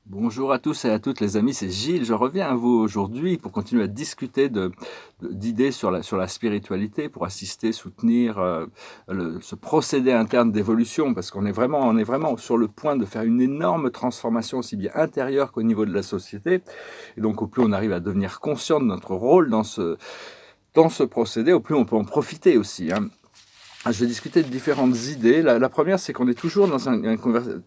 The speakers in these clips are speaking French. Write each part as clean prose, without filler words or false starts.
Bonjour à tous et à toutes les amis, c'est Gilles. Je reviens à vous aujourd'hui pour continuer à discuter d'idées sur la spiritualité, pour assister, soutenir ce procédé interne d'évolution, parce on est vraiment sur le point de faire une énorme transformation aussi bien intérieure qu'au niveau de la société. Et donc au plus on arrive à devenir conscient de notre rôle dans ce procédé, au plus on peut en profiter aussi, hein. Je vais discuter de différentes idées. La première, c'est qu'on est toujours dans un conversation,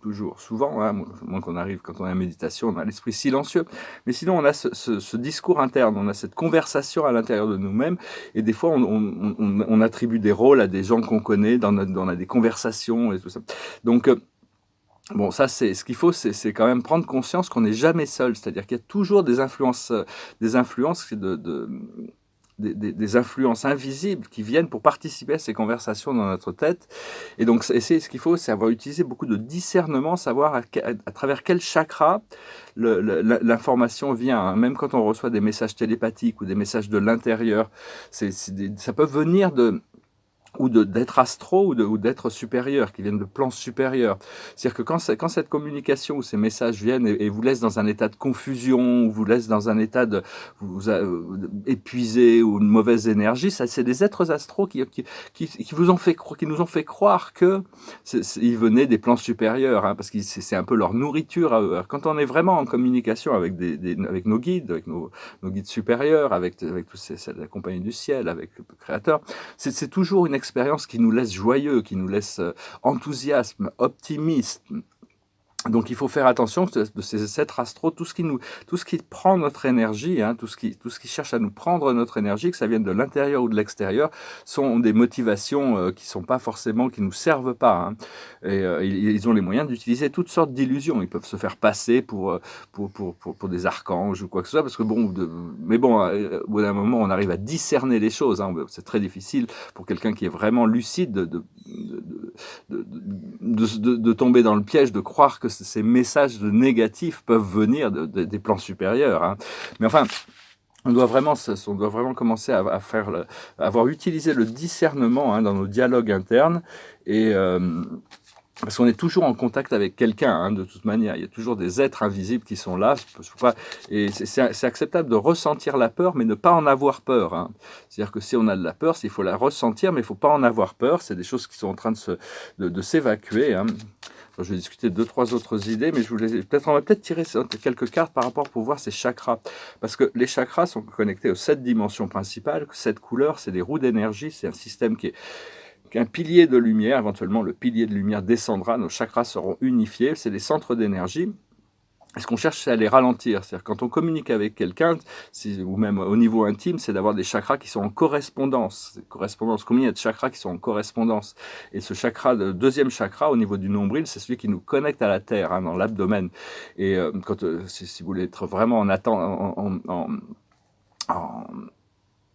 toujours, souvent, hein, moins qu'on arrive, quand on est en méditation, on a l'esprit silencieux. Mais sinon, on a ce discours interne, on a cette conversation à l'intérieur de nous-mêmes. Et des fois, on attribue des rôles à des gens qu'on connaît, on a des conversations et tout ça. Donc, bon, ça, c'est ce qu'il faut, c'est quand même prendre conscience qu'on n'est jamais seul. C'est-à-dire qu'il y a toujours des influences des influences invisibles qui viennent pour participer à ces conversations dans notre tête. Et donc, ce qu'il faut, c'est avoir utilisé beaucoup de discernement, savoir à travers quel chakra l'information vient, hein. Même quand on reçoit des messages télépathiques ou des messages de l'intérieur, ça peut venir d'être astro ou d'être supérieur, qui viennent de plans supérieurs. C'est-à-dire que quand cette communication ou ces messages viennent et vous laissent dans un état de confusion, ou vous laissent dans un état épuisé ou une mauvaise énergie, ça, c'est des êtres astraux qui nous ont fait croire que ils venaient des plans supérieurs, hein, parce que c'est un peu leur nourriture à eux. Alors, quand on est vraiment en communication avec avec nos guides, avec nos guides supérieurs, avec tous la compagnie du ciel, avec le Créateur, c'est toujours une expérience qui nous laisse joyeux, qui nous laisse enthousiasme, optimiste. Donc il faut faire attention de ces êtres astraux, tout ce qui prend notre énergie, hein, tout ce qui cherche à nous prendre notre énergie, que ça vienne de l'intérieur ou de l'extérieur, sont des motivations qui sont pas forcément, qui nous servent pas, hein. Et ils ont les moyens d'utiliser toutes sortes d'illusions. Ils peuvent se faire passer pour des archanges ou quoi que ce soit, parce que mais bon, au bout d'un moment, on arrive à discerner les choses, hein. C'est très difficile pour quelqu'un qui est vraiment lucide de tomber dans le piège de croire que ces messages négatifs peuvent venir des plans supérieurs, hein. Mais enfin, on doit vraiment commencer à avoir utilisé le discernement, hein, dans nos dialogues internes, et parce qu'on est toujours en contact avec quelqu'un, hein, de toute manière. Il y a toujours des êtres invisibles qui sont là. Et c'est acceptable de ressentir la peur, mais ne pas en avoir peur, hein. C'est-à-dire que si on a de la peur, il faut la ressentir, mais il ne faut pas en avoir peur. C'est des choses qui sont en train de s'évacuer, hein. Alors, je vais discuter de 2-3 autres idées, mais on va peut-être tirer quelques cartes par rapport pour voir ces chakras. Parce que les chakras sont connectés aux 7 dimensions principales. 7 couleurs, c'est des roues d'énergie. C'est un système qui est un pilier de lumière. Éventuellement, le pilier de lumière descendra, nos chakras seront unifiés. C'est des centres d'énergie. Et ce qu'on cherche, c'est à les ralentir. C'est-à-dire quand on communique avec quelqu'un, ou même au niveau intime, c'est d'avoir des chakras qui sont en correspondance. Combien il y a de chakras qui sont en correspondance? Et ce chakra, le deuxième chakra, au niveau du nombril, c'est celui qui nous connecte à la terre, hein, dans l'abdomen. Et si vous voulez être vraiment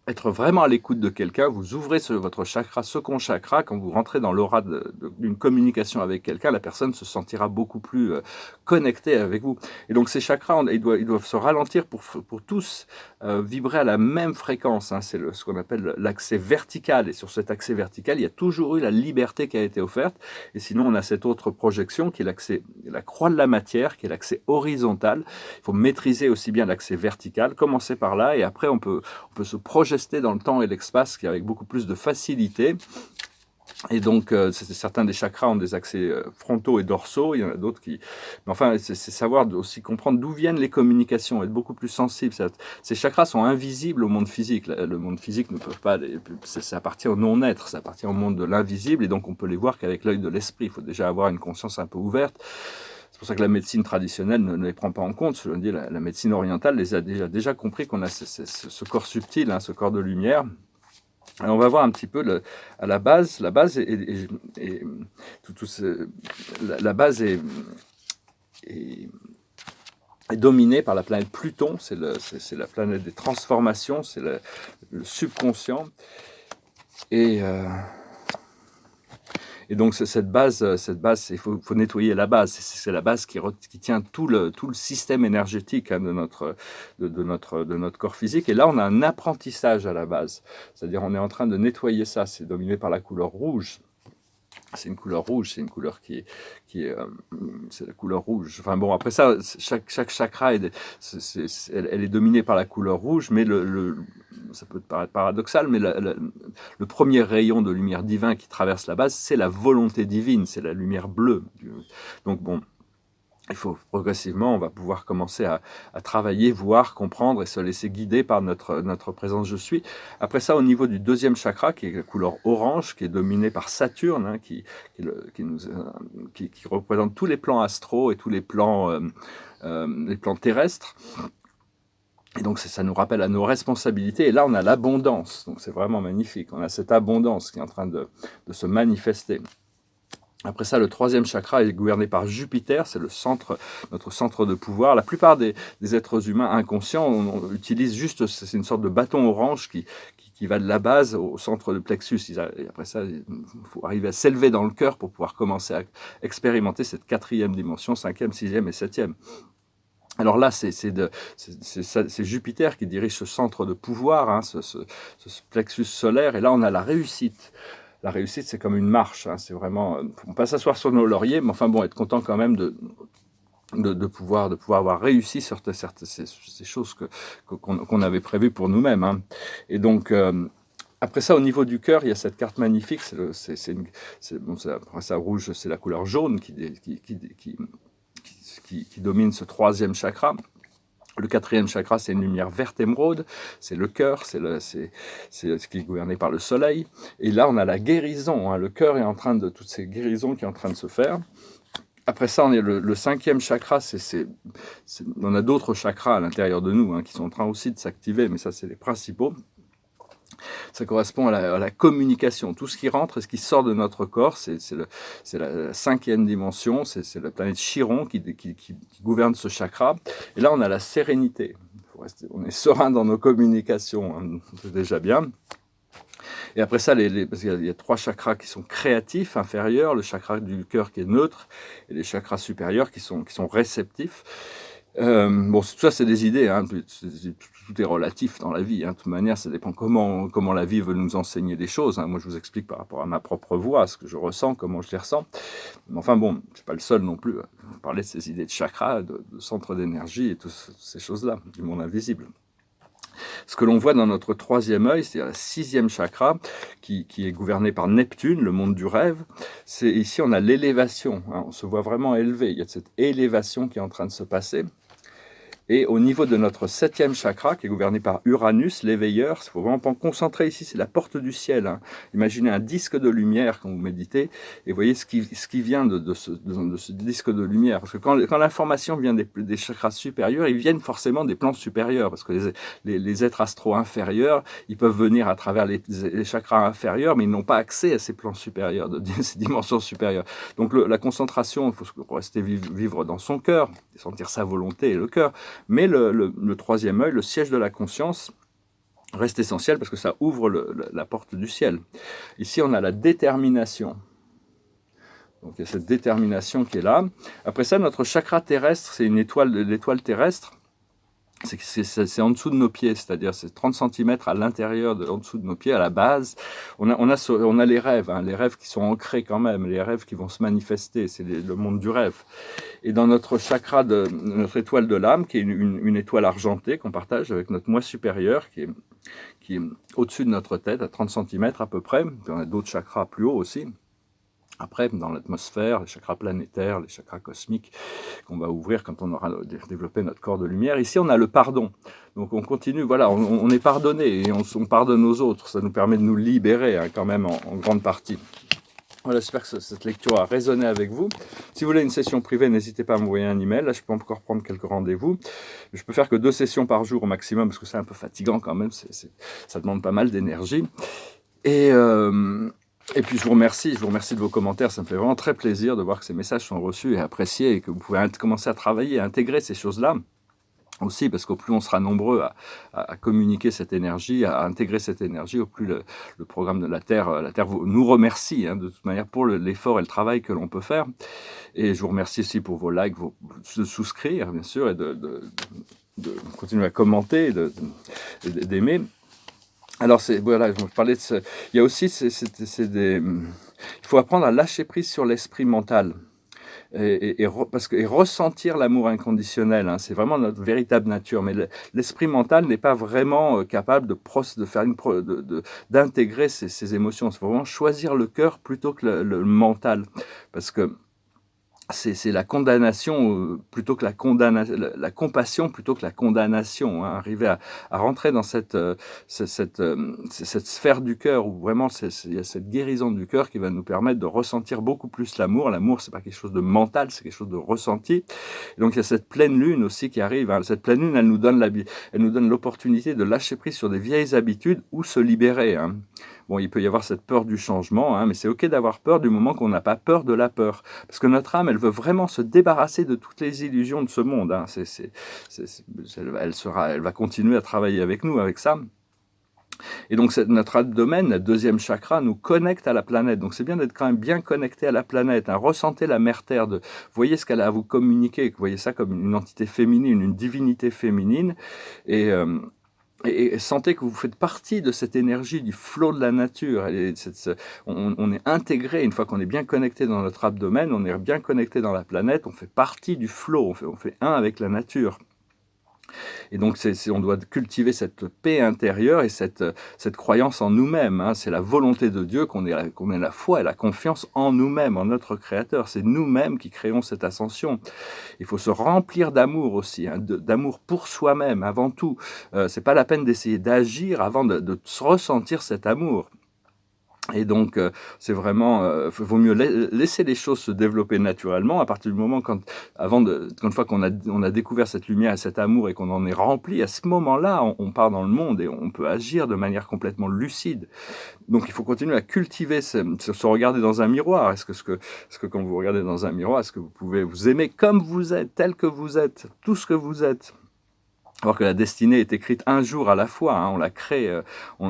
être vraiment à l'écoute de quelqu'un, vous ouvrez votre chakra, second chakra, quand vous rentrez dans l'aura d'une communication avec quelqu'un, la personne se sentira beaucoup plus connectée avec vous. Et donc ces chakras, ils doivent se ralentir pour tous vibrer à la même fréquence, hein. C'est ce qu'on appelle l'accès vertical. Et sur cet accès vertical, il y a toujours eu la liberté qui a été offerte. Et sinon, on a cette autre projection qui est la croix de la matière, qui est l'accès horizontal. Il faut maîtriser aussi bien l'accès vertical, commencer par là, et après on peut se projeter dans le temps et l'espace avec beaucoup plus de facilité. Et donc, certains des chakras ont des accès frontaux et dorsaux, il y en a d'autres qui... Mais enfin, c'est savoir aussi comprendre d'où viennent les communications, être beaucoup plus sensible. Ces chakras sont invisibles au monde physique. Le monde physique ne peut pas... Ça appartient au non-être, ça appartient au monde de l'invisible, et donc on peut les voir qu'avec l'œil de l'esprit. Il faut déjà avoir une conscience un peu ouverte. C'est pour ça que la médecine traditionnelle ne les prend pas en compte. Je veux dire, la médecine orientale les a déjà compris qu'on a ce corps subtil, hein, ce corps de lumière. Alors on va voir un petit peu à la base. La base est dominée par la planète Pluton. C'est la planète des transformations, c'est le subconscient. Et donc cette base, il faut nettoyer la base. C'est la base qui tient tout le système énergétique, hein, de notre corps physique. Et là, on a un apprentissage à la base. C'est-à-dire, on est en train de nettoyer ça. C'est dominé par la couleur rouge. c'est une couleur rouge, c'est une couleur c'est la couleur rouge. Enfin bon, après ça, chaque chakra, elle est dominée par la couleur rouge, mais ça peut te paraître paradoxal, mais le premier rayon de lumière divin qui traverse la base, c'est la volonté divine, c'est la lumière bleue. Donc bon, il faut progressivement, on va pouvoir commencer à travailler, voir, comprendre et se laisser guider par notre présence je suis. Après ça, au niveau du deuxième chakra, qui est la couleur orange, qui est dominé par Saturne, hein, qui représente tous les plans astraux et tous les plans terrestres. Et donc ça nous rappelle à nos responsabilités. Et là, on a l'abondance. Donc c'est vraiment magnifique. On a cette abondance qui est en train de se manifester. Après ça, le troisième chakra est gouverné par Jupiter, c'est notre centre de pouvoir. La plupart des êtres humains inconscients on utilise juste, c'est une sorte de bâton orange qui va de la base au centre du plexus. Et après ça, il faut arriver à s'élever dans le cœur pour pouvoir commencer à expérimenter cette quatrième dimension, cinquième, sixième et septième. Alors là, c'est Jupiter qui dirige ce centre de pouvoir, hein, ce plexus solaire, et là on a la réussite. La réussite, c'est comme une marche, hein, c'est vraiment, on ne pas s'asseoir sur nos lauriers, mais enfin bon, être content quand même de pouvoir avoir réussi sur ces choses qu'on avait prévues pour nous-mêmes. Hein. Et donc, après ça, au niveau du cœur, il y a cette carte magnifique, après ça, rouge, c'est la couleur jaune qui domine ce troisième chakra. Le quatrième chakra, c'est une lumière verte émeraude, c'est le cœur, c'est ce qui est gouverné par le soleil. Et là, on a la guérison, hein. Le cœur est en train de, toutes ces guérisons qui sont en train de se faire. Après ça, on est le cinquième chakra, on a d'autres chakras à l'intérieur de nous, hein, qui sont en train aussi de s'activer, mais ça, c'est les principaux. Ça correspond à la communication. Tout ce qui rentre et ce qui sort de notre corps, c'est la cinquième dimension, c'est la planète Chiron qui gouverne ce chakra. Et là, on a la sérénité. On est serein dans nos communications, hein, c'est déjà bien. Et après ça, parce qu'il y a trois chakras qui sont créatifs, inférieurs, le chakra du cœur qui est neutre, et les chakras supérieurs qui sont réceptifs. Bon, tout ça, c'est des idées, hein. Tout est relatif dans la vie. Hein. De toute manière, ça dépend comment la vie veut nous enseigner des choses. Hein. Moi, je vous explique par rapport à ma propre voix, à ce que je ressens, comment je les ressens. Mais enfin bon, je ne suis pas le seul non plus à parler de ces idées de chakras, de centres d'énergie et toutes ces choses-là, du monde invisible. Ce que l'on voit dans notre troisième œil, c'est-à-dire la sixième chakra, qui est gouverné par Neptune, le monde du rêve. Ici, on a l'élévation. Hein. On se voit vraiment élevé. Il y a cette élévation qui est en train de se passer. Et au niveau de notre septième chakra, qui est gouverné par Uranus, l'éveilleur, il faut vraiment pas concentrer ici, c'est la porte du ciel. Hein. Imaginez un disque de lumière quand vous méditez, et voyez ce qui vient de ce disque de lumière. Parce que quand l'information vient des chakras supérieurs, ils viennent forcément des plans supérieurs, parce que les êtres astro inférieurs, ils peuvent venir à travers les chakras inférieurs, mais ils n'ont pas accès à ces plans supérieurs, ces dimensions supérieures. Donc la concentration, il faut rester vivre dans son cœur, sentir sa volonté et le cœur. Mais le troisième œil, le siège de la conscience, reste essentiel parce que ça ouvre la porte du ciel. Ici, on a la détermination. Donc, il y a cette détermination qui est là. Après ça, notre chakra terrestre, c'est l'étoile terrestre. C'est en dessous de nos pieds, c'est-à-dire c'est 30 cm à l'intérieur, en dessous de nos pieds, à la base. On a les rêves, hein, les rêves qui sont ancrés quand même, les rêves qui vont se manifester, c'est le monde du rêve. Et dans notre chakra, notre étoile de l'âme, qui est une étoile argentée qu'on partage avec notre moi supérieur, qui est au-dessus de notre tête, à 30 cm à peu près. Puis on a d'autres chakras plus hauts aussi. Après, dans l'atmosphère, les chakras planétaires, les chakras cosmiques qu'on va ouvrir quand on aura développé notre corps de lumière. Ici, on a le pardon. Donc on continue, voilà, on est pardonné et on pardonne aux autres. Ça nous permet de nous libérer, hein, quand même en grande partie. Voilà, j'espère que cette lecture a résonné avec vous. Si vous voulez une session privée, n'hésitez pas à m'envoyer un email. Là, je peux encore prendre quelques rendez-vous. Je peux faire que 2 sessions par jour au maximum, parce que c'est un peu fatigant quand même. Ça demande pas mal d'énergie. Et puis je vous remercie de vos commentaires, ça me fait vraiment très plaisir de voir que ces messages sont reçus et appréciés et que vous pouvez commencer à travailler, à intégrer ces choses-là aussi, parce qu'au plus on sera nombreux à communiquer cette énergie, à intégrer cette énergie, au plus le programme de la Terre nous remercie, hein, de toute manière pour l'effort et le travail que l'on peut faire. Et je vous remercie aussi pour vos likes, de souscrire bien sûr et de continuer à commenter, d'aimer. Alors, voilà, je parlais de ça. Il y a aussi, Il faut apprendre à lâcher prise sur l'esprit mental. Et ressentir l'amour inconditionnel, hein, c'est vraiment notre véritable nature. Mais l'esprit mental n'est pas vraiment capable d'intégrer ces émotions. Il faut vraiment choisir le cœur plutôt que le mental, parce que c'est la condamnation plutôt que la compassion plutôt que la condamnation, hein. Arriver à rentrer dans cette sphère du cœur où vraiment il y a cette guérison du cœur qui va nous permettre de ressentir beaucoup plus l'amour. L'amour, c'est pas quelque chose de mental, c'est quelque chose de ressenti. Et donc il y a cette pleine lune aussi qui arrive, hein. Cette pleine lune, elle nous donne l'opportunité de lâcher prise sur des vieilles habitudes ou se libérer, hein. Bon, il peut y avoir cette peur du changement, hein, mais c'est ok d'avoir peur du moment qu'on n'a pas peur de la peur. Parce que notre âme, elle veut vraiment se débarrasser de toutes les illusions de ce monde, hein. Elle va continuer à travailler avec nous, avec ça. Et donc notre abdomen, notre deuxième chakra, nous connecte à la planète. Donc c'est bien d'être quand même bien connecté à la planète, hein. Ressentez la mère Terre, voyez ce qu'elle a à vous communiquer, voyez ça comme une entité féminine, une divinité féminine, et sentez que vous faites partie de cette énergie du flot de la nature. On est intégré, une fois qu'on est bien connecté dans notre abdomen, on est bien connecté dans la planète, on fait partie du flot, on fait un avec la nature. Et donc, on doit cultiver cette paix intérieure et cette croyance en nous-mêmes, hein. C'est la volonté de Dieu qu'on ait la foi et la confiance en nous-mêmes, en notre Créateur. C'est nous-mêmes qui créons cette ascension. Il faut se remplir d'amour aussi, hein, d'amour pour soi-même avant tout. C'est pas la peine d'essayer d'agir avant de ressentir cet amour. Et donc, c'est vraiment, vaut mieux laisser les choses se développer naturellement. À partir du moment une fois qu'on a découvert cette lumière et cet amour et qu'on en est rempli, à ce moment-là, on part dans le monde et on peut agir de manière complètement lucide. Donc, il faut continuer à cultiver, se regarder dans un miroir. Est-ce que quand vous regardez dans un miroir, est-ce que vous pouvez vous aimer comme vous êtes, tel que vous êtes, tout ce que vous êtes? Alors que la destinée est écrite un jour à la fois, hein, on la crée,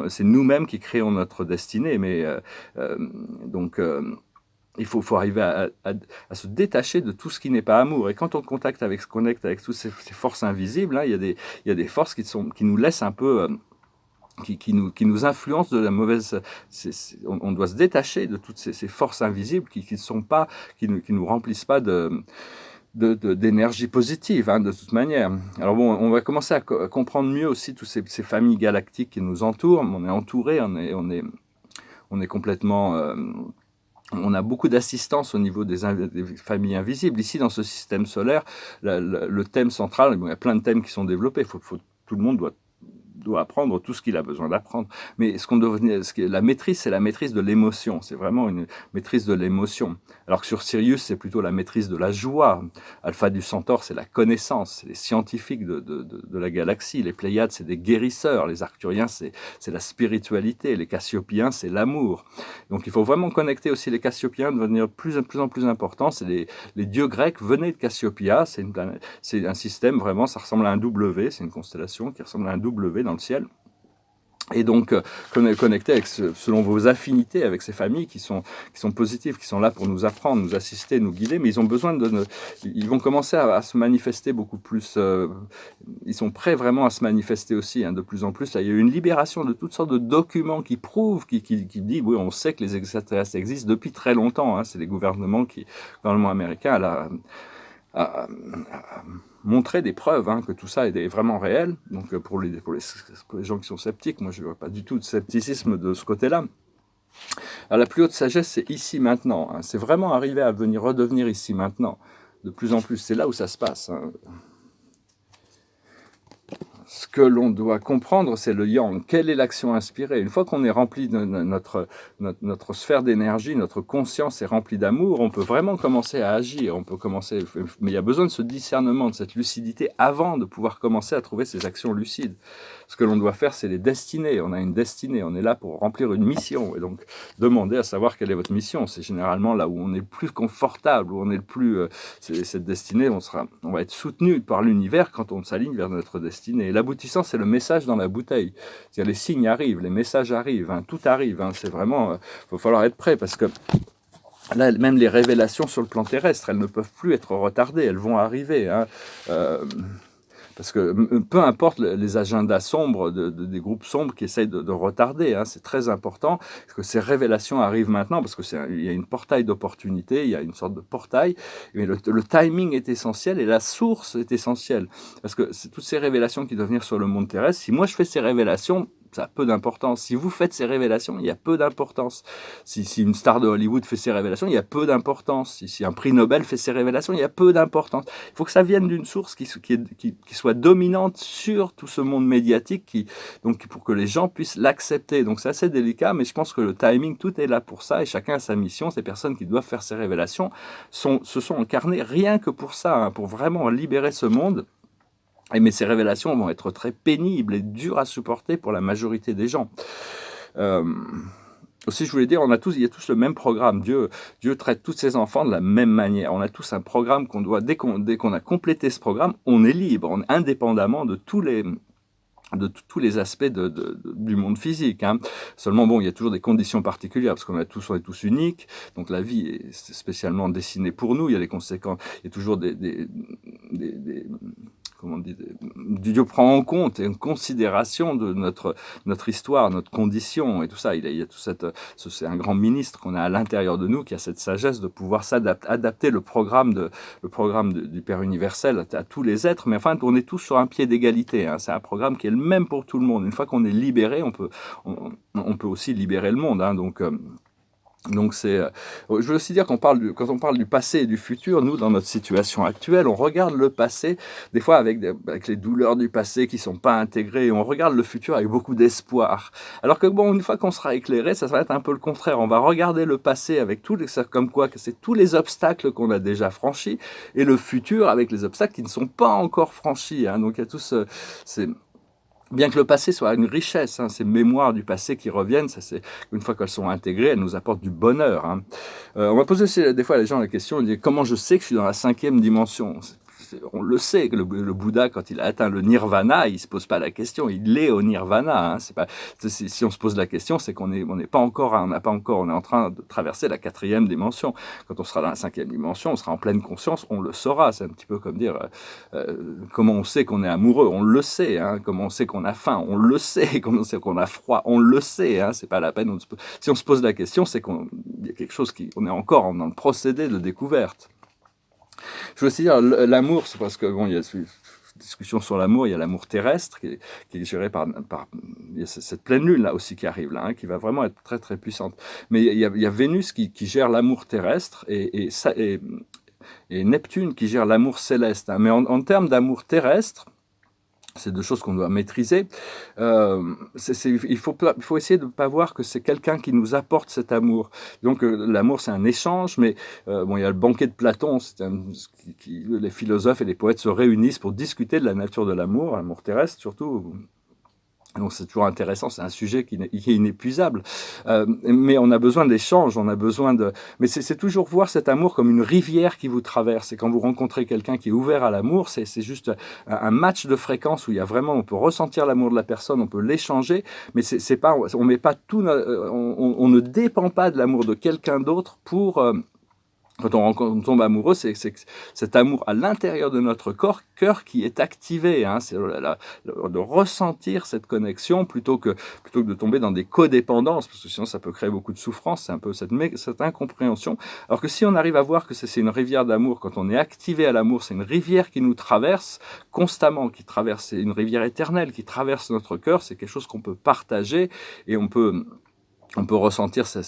c'est nous-mêmes qui créons notre destinée, mais donc il faut arriver à se détacher de tout ce qui n'est pas amour. Et quand on connecte avec toutes ces forces invisibles, hein, il y a des forces qui nous laissent un peu, qui nous influencent de la mauvaise. On doit se détacher de toutes ces forces invisibles qui nous remplissent pas d'énergie positive, hein, de toute manière. Alors bon, on va commencer à comprendre mieux aussi toutes ces familles galactiques qui nous entourent. On est entouré, on est complètement... on a beaucoup d'assistance au niveau des familles invisibles. Ici, dans ce système solaire, le thème central, il y a plein de thèmes qui sont développés. Tout le monde doit apprendre tout ce qu'il a besoin d'apprendre. Mais la maîtrise, c'est la maîtrise de l'émotion. C'est vraiment une maîtrise de l'émotion. Alors que sur Sirius, c'est plutôt la maîtrise de la joie. Alpha du Centaure, c'est la connaissance. C'est les scientifiques de la galaxie. Les Pléiades, c'est des guérisseurs. Les Arcturiens, c'est la spiritualité. Les Cassiopéens, c'est l'amour. Donc il faut vraiment connecter aussi les Cassiopéens, devenir de plus en plus importants. C'est les dieux grecs venaient de Cassiopéia. C'est un système vraiment, ça ressemble à un W. C'est une constellation qui ressemble à un W dans le ciel. Et donc, connecter selon vos affinités avec ces familles qui sont positives, qui sont là pour nous apprendre, nous assister, nous guider, mais ils ont besoin ils vont commencer à se manifester beaucoup plus, ils sont prêts vraiment à se manifester aussi, hein, de plus en plus. Là, il y a eu une libération de toutes sortes de documents qui prouvent, qui disent, oui, on sait que les extraterrestres existent depuis très longtemps, hein. C'est les gouvernements le gouvernement américain a montrer des preuves, hein, que tout ça est vraiment réel. Donc pour les gens qui sont sceptiques, moi je ne vois pas du tout de scepticisme de ce côté-là. Alors la plus haute sagesse, c'est ici maintenant, hein. C'est vraiment arriver à redevenir ici maintenant, de plus en plus. C'est là où ça se passe, hein. Ce que l'on doit comprendre, c'est le yang. Quelle est l'action inspirée? Une fois qu'on est rempli de notre sphère d'énergie, notre conscience est remplie d'amour, on peut vraiment commencer à agir. Mais il y a besoin de ce discernement, de cette lucidité avant de pouvoir commencer à trouver ces actions lucides. Ce que l'on doit faire, c'est les destinées. On a une destinée, on est là pour remplir une mission. Et donc, demander à savoir quelle est votre mission. C'est généralement là où on est le plus confortable, où on est le plus... cette destinée, on va être soutenu par l'univers quand on s'aligne vers notre destinée. Et l'aboutissant, c'est le message dans la bouteille. C'est-à-dire les signes arrivent, les messages arrivent, hein, tout arrive. Hein, c'est vraiment... Il va falloir être prêt parce que là, même les révélations sur le plan terrestre, elles ne peuvent plus être retardées, elles vont arriver, hein. parce que peu importe les agendas sombres des groupes sombres qui essayent de retarder, hein, c'est très important que ces révélations arrivent maintenant, parce qu'il y a une portail d'opportunité, il y a une sorte de portail, mais le timing est essentiel et la source est essentielle, parce que c'est toutes ces révélations qui doivent venir sur le monde terrestre. Si moi je fais ces révélations, ça a peu d'importance. Si vous faites ces révélations, il y a peu d'importance. Si une star de Hollywood fait ses révélations, il y a peu d'importance. Si un prix Nobel fait ses révélations, il y a peu d'importance. Il faut que ça vienne d'une source qui soit dominante sur tout ce monde médiatique, donc pour que les gens puissent l'accepter. Donc c'est assez délicat, mais je pense que le timing, tout est là pour ça, et chacun a sa mission. Ces personnes qui doivent faire ces révélations se sont incarnées rien que pour ça, hein, pour vraiment libérer ce monde. Mais ces révélations vont être très pénibles et dures à supporter pour la majorité des gens. Aussi, je voulais dire, il y a tous le même programme. Dieu traite tous ses enfants de la même manière. On a tous un programme qu'on doit, dès qu'on a complété ce programme, on est libre, indépendamment de tous les aspects du monde physique, hein. Seulement, bon, il y a toujours des conditions particulières, parce on est tous uniques, donc la vie est spécialement dessinée pour nous, il y a des conséquences, il y a toujours comment on dit, Dieu prend en compte et en considération de notre histoire, notre condition et tout ça. Il y a tout c'est un grand ministre qu'on a à l'intérieur de nous qui a cette sagesse de pouvoir adapter le programme du Père universel à tous les êtres. Mais enfin, on est tous sur un pied d'égalité, hein. C'est un programme qui est le même pour tout le monde. Une fois qu'on est libéré, on peut aussi libérer le monde, hein. Donc je veux aussi dire quand on parle du passé et du futur, nous, dans notre situation actuelle, on regarde le passé, des fois avec les douleurs du passé qui ne sont pas intégrées, et on regarde le futur avec beaucoup d'espoir. Alors que bon, une fois qu'on sera éclairé, ça va être un peu le contraire. On va regarder le passé avec comme quoi que c'est tous les obstacles qu'on a déjà franchis, et le futur avec les obstacles qui ne sont pas encore franchis, hein. Donc il y a tout bien que le passé soit une richesse, hein, ces mémoires du passé qui reviennent, une fois qu'elles sont intégrées, elles nous apportent du bonheur, hein. On m'a posé aussi des fois à les gens la question, comment je sais que je suis dans la 5e dimension ? On le sait que le Bouddha, quand il a atteint le nirvana, il ne se pose pas la question, il est au nirvana, hein. Si on se pose la question, c'est qu'on n'est pas encore, on est en train de traverser la 4e dimension. Quand on sera dans la 5e dimension, on sera en pleine conscience, on le saura. C'est un petit peu comme dire comment on sait qu'on est amoureux, on le sait, hein. Comment on sait qu'on a faim, on le sait. Comment on sait qu'on a froid, on le sait, hein. C'est pas la peine. Si on se pose la question, c'est qu'il y a quelque chose on est encore dans le procédé de découverte. Je veux aussi dire, l'amour, c'est parce que, bon, il y a une discussion sur l'amour, il y a l'amour terrestre qui est géré il y a cette pleine lune là aussi qui arrive là, hein, qui va vraiment être très très puissante. Mais il y a Vénus qui gère l'amour terrestre et Neptune qui gère l'amour céleste, hein. Mais en termes d'amour terrestre, c'est deux choses qu'on doit maîtriser. Il faut essayer de ne pas voir que c'est quelqu'un qui nous apporte cet amour. Donc l'amour, c'est un échange, mais il y a le banquet de Platon, les philosophes et les poètes se réunissent pour discuter de la nature de l'amour terrestre surtout. Donc c'est toujours intéressant, c'est un sujet qui est inépuisable. Mais on a besoin d'échanges, Mais c'est toujours voir cet amour comme une rivière qui vous traverse. Et quand vous rencontrez quelqu'un qui est ouvert à l'amour, c'est juste un match de fréquences où il y a vraiment, on peut ressentir l'amour de la personne, on peut l'échanger, mais on met pas tout, on ne dépend pas de l'amour de quelqu'un d'autre pour quand on tombe amoureux, c'est cet amour à l'intérieur de notre cœur qui est activé, hein. C'est de ressentir cette connexion plutôt que de tomber dans des codépendances, parce que sinon ça peut créer beaucoup de souffrance. C'est un peu cette incompréhension. Alors que si on arrive à voir que c'est une rivière d'amour, quand on est activé à l'amour, c'est une rivière qui nous traverse constamment, c'est une rivière éternelle qui traverse notre cœur, c'est quelque chose qu'on peut partager et on peut ressentir ça,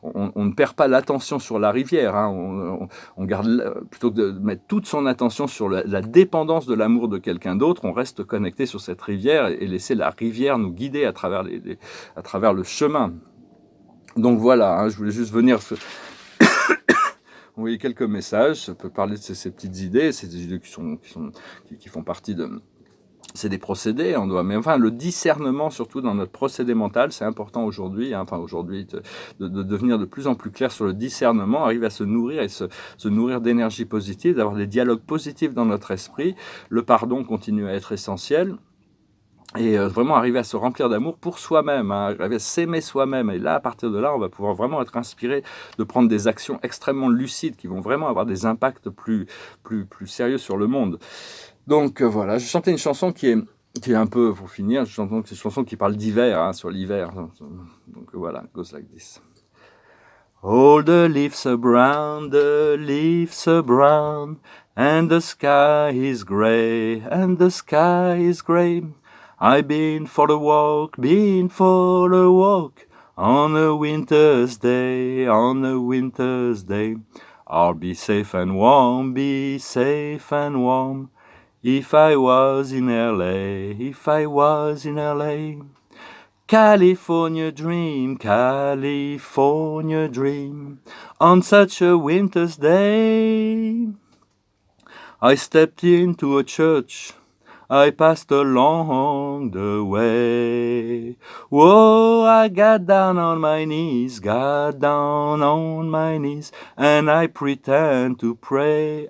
on ne perd pas l'attention sur la rivière, hein. On garde, plutôt que de mettre toute son attention sur la dépendance de l'amour de quelqu'un d'autre, on reste connecté sur cette rivière et laisser la rivière nous guider à travers le chemin. Donc voilà, hein, je voulais juste venir envoyer quelques messages, ça peut parler de ces petites idées, ces idées qui font partie de... C'est des procédés, mais enfin le discernement surtout dans notre procédé mental, c'est important aujourd'hui, hein, de devenir de plus en plus clair sur le discernement, arriver à se nourrir et se nourrir d'énergie positive, d'avoir des dialogues positifs dans notre esprit. Le pardon continue à être essentiel. Et vraiment arriver à se remplir d'amour pour soi-même, hein, arriver à s'aimer soi-même. Et là, à partir de là, on va pouvoir vraiment être inspiré de prendre des actions extrêmement lucides qui vont vraiment avoir des impacts plus sérieux sur le monde. Donc voilà, je chantais une chanson qui est un peu, pour finir, c'est une chanson qui parle d'hiver, hein, sur l'hiver. Donc voilà, it goes like this. All the leaves are brown, the leaves are brown, and the sky is grey, and the sky is grey. I've been for a walk, on a winter's day, on a winter's day. I'll be safe and warm, be safe and warm. If I was in LA, if I was in LA. California dream, California dream. On such a winter's day, I stepped into a church. I passed along the way. Whoa, I got down on my knees, and I pretend to pray,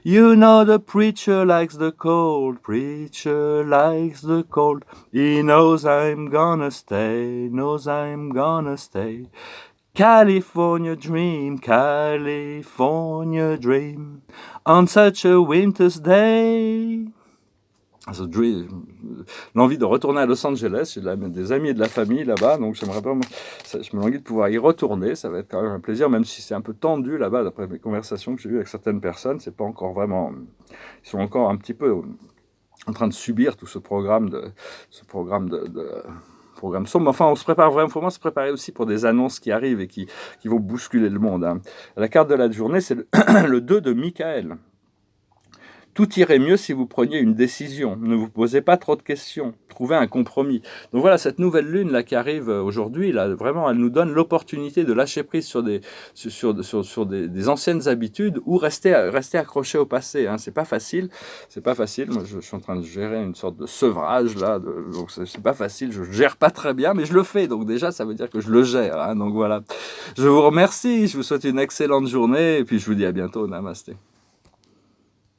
You know the preacher likes the cold, He knows I'm gonna stay, California dream, on such a winter's day. L'envie de retourner à Los Angeles, j'ai des amis et de la famille là-bas, donc je me languis de pouvoir y retourner, ça va être quand même un plaisir, même si c'est un peu tendu là-bas, d'après mes conversations que j'ai eues avec certaines personnes, c'est pas encore vraiment, ils sont encore un petit peu en train de subir tout ce programme programme sombre. Enfin, on se prépare vraiment, faut vraiment se préparer aussi pour des annonces qui arrivent et qui vont bousculer le monde. Hein. La carte de la journée, c'est le 2 de Michael. Tout irait mieux si vous preniez une décision. Ne vous posez pas trop de questions. Trouvez un compromis. Donc voilà, cette nouvelle lune là qui arrive aujourd'hui, là, vraiment, elle nous donne l'opportunité de lâcher prise sur des anciennes habitudes ou rester accroché au passé. Hein. C'est pas facile. Moi, je suis en train de gérer une sorte de sevrage là, donc c'est pas facile. Je gère pas très bien, mais je le fais. Donc déjà, ça veut dire que je le gère. Hein. Donc voilà. Je vous remercie. Je vous souhaite une excellente journée et puis je vous dis à bientôt. Namasté.